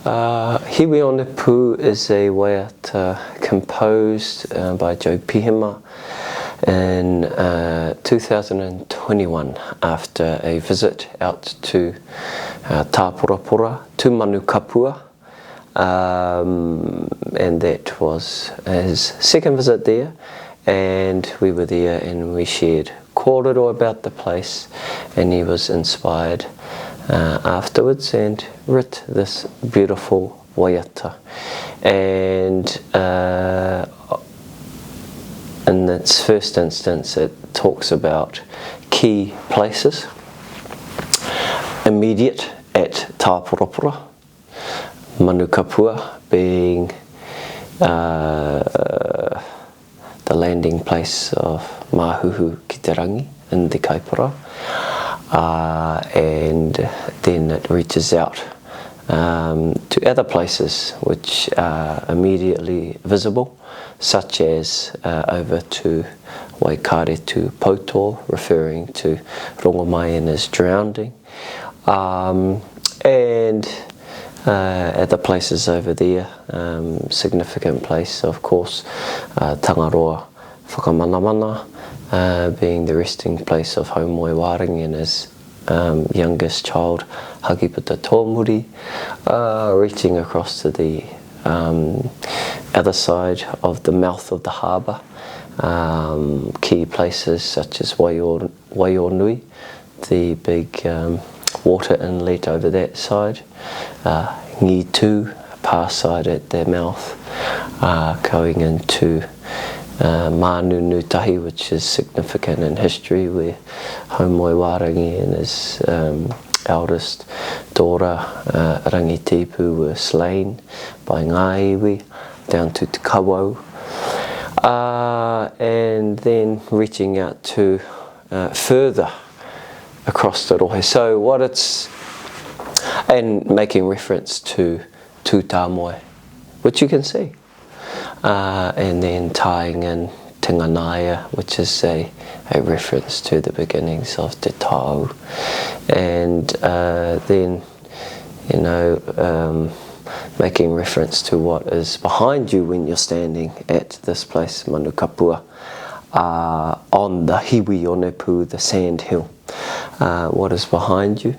Hiwi on the Poo is a waiata composed by Joe Pihema in 2021 after a visit out to Tāporapora, to Manu Kapua, and that was his second visit there, and we were there and we shared kōrero about the place, and he was inspired afterwards and writ this beautiful waiata. And in its first instance it talks about key places immediate at Tāporapora, Manu Kapua being the landing place of Mahuhu ki te rangi in the Kaipara, and then it reaches out to other places which are immediately visible, such as over to Waikare to Poto, referring to Rongomai and his drowning, and other places over there. Significant place, of course, Tangaroa Whakamanamana, being the resting place of Haumoi Waringi and his youngest child, Hakiputa Tōmuri, reaching across to the other side of the mouth of the harbour. Key places such as Waionui, the big water inlet over that side, Ngitu, pass side at their mouth, going into Manu Nutahi, which is significant in history, where Haumoi Waringi and his eldest daughter Rangitipu were slain by Hiwi, down to Te Kawau, and then reaching out to further across the rohe. So what it's, and making reference to Tūtāmoe, which you can see, and then tying in Tinganaya, which is a reference to the beginnings of Te Tau, and then, you know, making reference to what is behind you when you're standing at this place, Manu Kapua, on the Hiwi Onepu, the sand hill. What is behind you,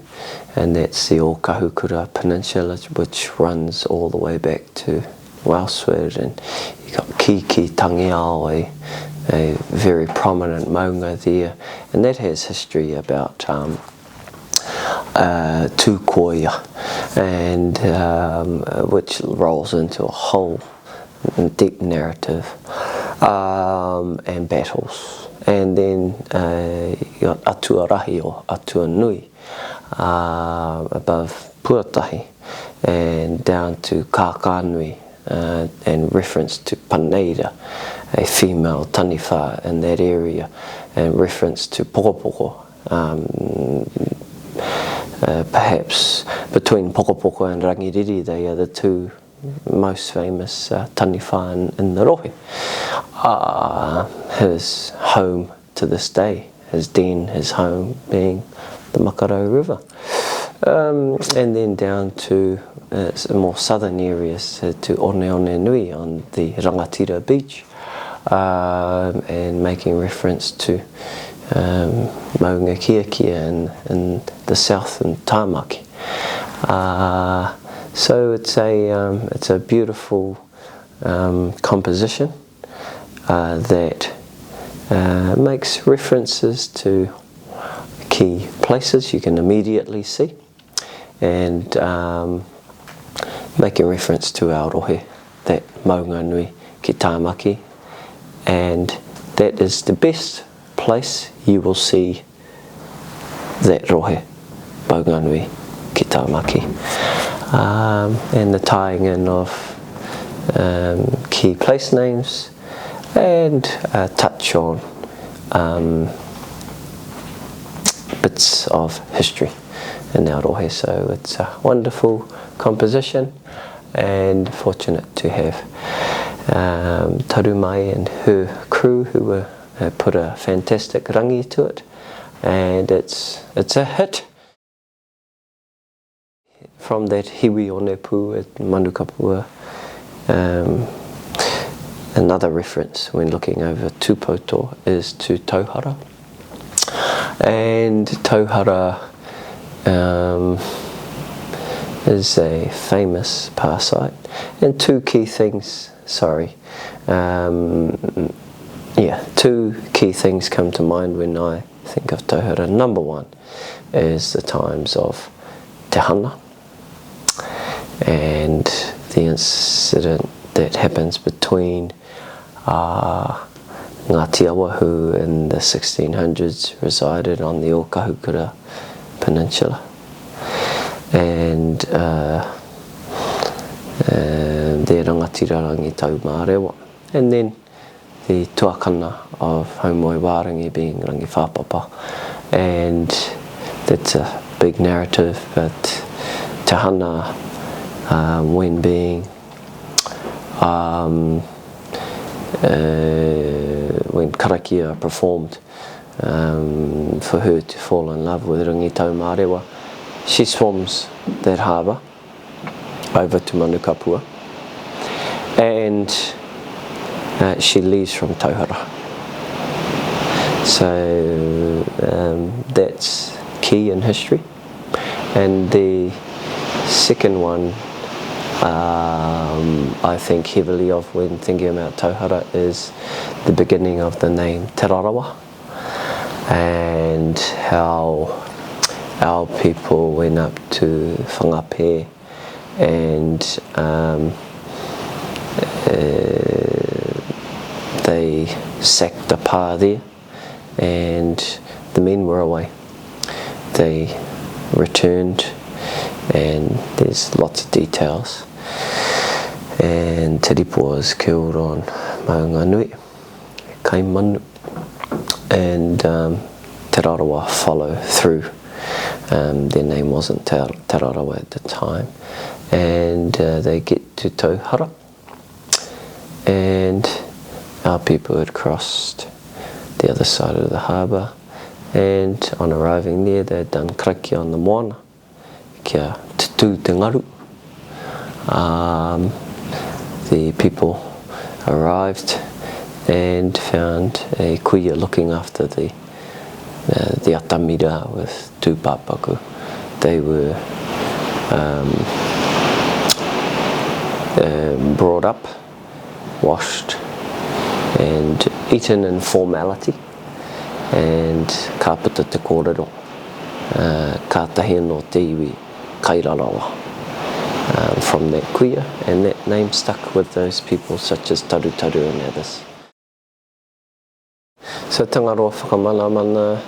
and that's the Okahukura Peninsula, which runs all the way back to Wellsford, and you got Kiki Tangiao, a very prominent maunga there, and that has history about Tūkoia, and which rolls into a whole deep narrative, and battles. And then you got Atuarahi or Atuanui above Puatahi, and down to Kākanui, and reference to Paneira, a female taniwha in that area, and reference to Pokopoko. Perhaps between Pokopoko and Rangiriri, they are the two most famous taniwha in the rohe. His home to this day, his den, his home being the Makarau River. And then down to more southern areas, to One Nui on the Rangatira beach, and making reference to Maunga Kiakia in the south and Tāmaki. So it's a beautiful composition that makes references to key places you can immediately see, and making reference to our rohe, that maunga nui ki Tāmaki, and that is the best place you will see that rohe, maunga nui ki Tāmaki. And the tying in of key place names, and touch on bits of history in our rohe. So it's a wonderful composition, and fortunate to have Tarumai and her crew who put a fantastic rangi to it, and it's a hit. from that Hiwi o Nepu at Manukapua. Another reference when looking over Tūpoto is to Tauhara. And Tauhara is a famous pa site. And two key things come to mind when I think of Tauhara. Number one is the times of Te Hana and the incident that happens between Ngāti Awa, who in the 1600s resided on the Okahukura Peninsula, and their rangatirarangi tau Mārewa, and then the tuakana of Haumoi-Wārangi being rangi whāpapa, and that's a big narrative, but Te Hana when being when karakia performed for her to fall in love with Rangi Tau Mārewa, she swims that harbour over to Manukapua, and she leaves from Tauhara. So that's key in history. And the second one I think heavily of when thinking about Tauhara is the beginning of the name Te Rarawa, and how our people went up to Whangape and they sacked the pa there, and the men were away. They returned, and there's lots of details, and Te Ripo was killed on Maunga Nui, Kaimanu, and Te Rarawa follow through. Their name wasn't Te Rarawa at the time, and they get to Tauhara, and our people had crossed the other side of the harbour, and on arriving there they had done karakia on the moana kia te tū te ngaru. The people arrived and found a kuia looking after the atamira with two papaku. They were brought up, washed and eaten in formality, and ka puta te kōrero, ka tahi no te iwi kairarawa from that kuia, and that name stuck with those people such as Tarutaru and others. So Tangaroa whakamanamana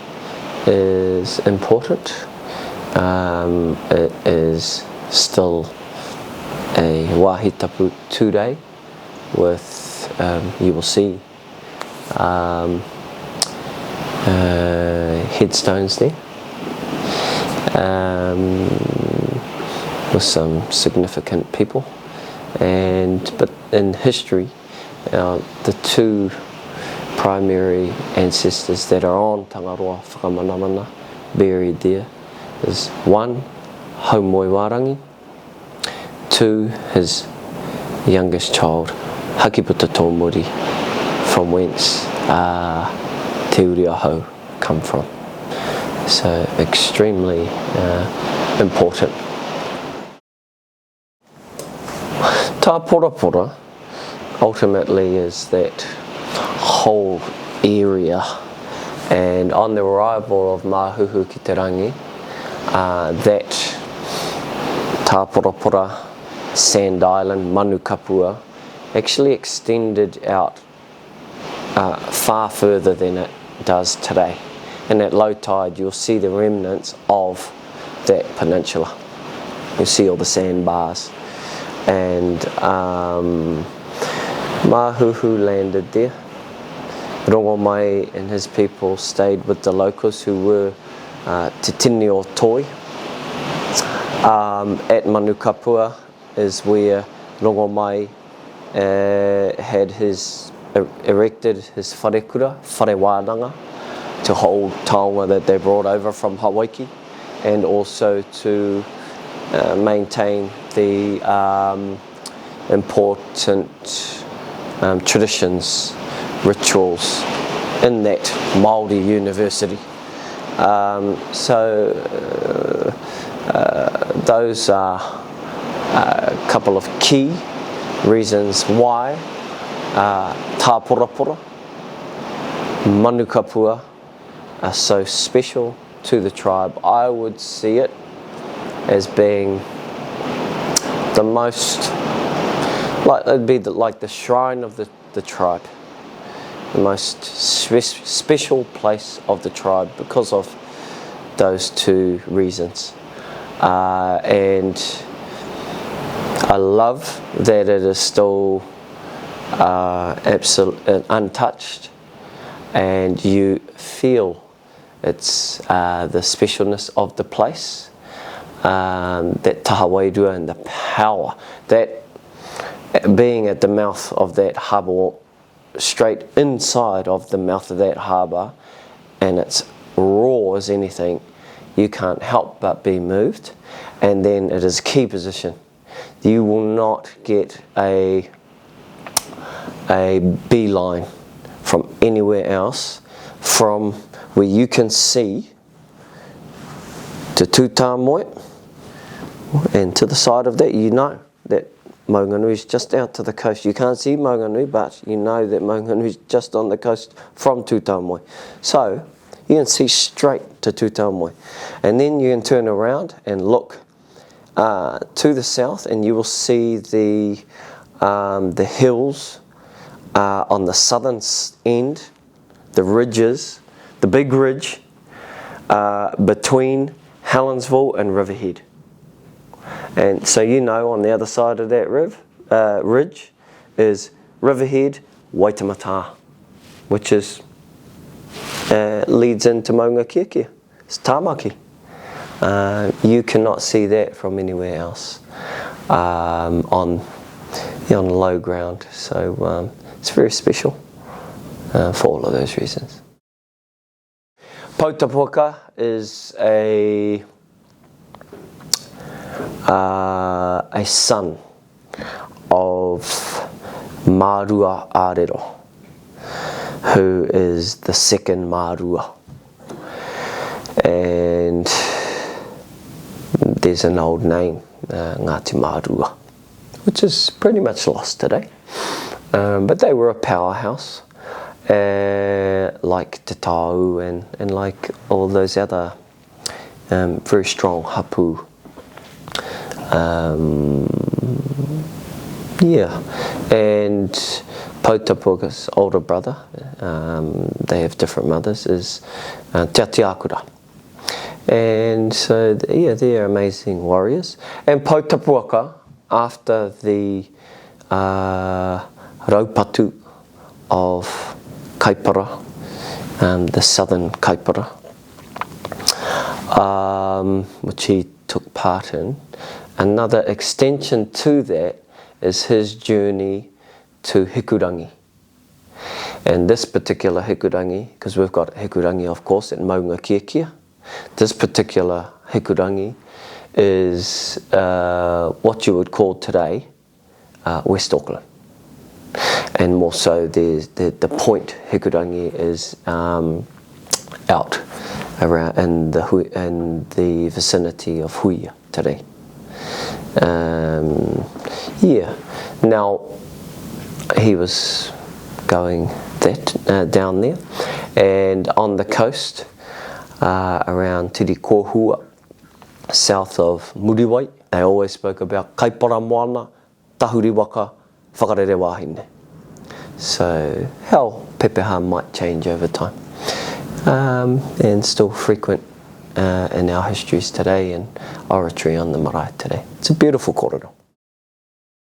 is important. It is still a wāhi tapu today with, you will see, headstones there with some significant people, but in history the two primary ancestors that are on Tangaroa whakamanamana buried there is one, Haumoi-Wārangi, two, his youngest child, Hakiputa Tōmuri, from whence Te Uri Ahau come from. So extremely important. Tā Pora ultimately is that whole area, and on the arrival of Mahuhu ki te rangi, that Tā Pora Sand Island, Manukapua, actually extended out far further than it does today. And at low tide you'll see the remnants of that peninsula. You'll see all the sandbars. And Mahuhu landed there. Rongomai and his people stayed with the locals who were Te Tini o Toi. At Manukapua is where Rongomai had erected his wharekura, wharewānanga, to hold taonga that they brought over from Hawaii, and also to maintain the important traditions, rituals in that Māori university. Those are a couple of key reasons why tā porapora, manukapua are so special to the tribe. I would see it as being the most, it'd be like the shrine of the tribe, the most special place of the tribe because of those two reasons. And I love that it is still absolutely untouched, and you feel it's the specialness of the place, that taha wairua and the power, that being at the mouth of that harbour, straight inside of the mouth of that harbour, and it's raw as anything, you can't help but be moved. And then it is key position. You will not get a beeline from anywhere else from where you can see to Tūtāmoe, and to the side of that you know that Maunganui is just out to the coast. You can't see Maunganui, but you know that Maunganui is just on the coast from Tūtāmoe. So you can see straight to Tūtāmoe, and then you can turn around and look to the south, and you will see the hills on the southern end, the ridges, the big ridge between Helensville and Riverhead. And so you know on the other side of that ridge is Riverhead, Waitemata, which is leads into Maunga Kiakia. It's Tāmaki. You cannot see that from anywhere else on low ground. So it's very special for all of those reasons. Pautapuaka is a son of Mārua Ārero, who is the second Mārua. And there's an old name, Ngāti Mārua, which is pretty much lost today. But they were a powerhouse, like Te Tau and like all those other very strong hapu. And Pautapuaka's older brother, they have different mothers, is Te Atiakura. And so, they're amazing warriors. And Pautapuaka, after the raupatu of Kaipara, the southern Kaipara, which he took part in, another extension to that is his journey to Hikurangi. And this particular Hikurangi, because we've got Hikurangi of course at Maunga Kiakia, this particular Hikurangi is what you would call today West Auckland. And more so the point Hikurangi is out around in the vicinity of Hiwi today. Now he was going down there, and on the coast around Te Kohua, south of Muriwai, they always spoke about Kaipara moana, tahuri waka, whakarere wahine. So how pepeha might change over time, and still frequent in our histories today and oratory on the marae today. It's a beautiful kōrero.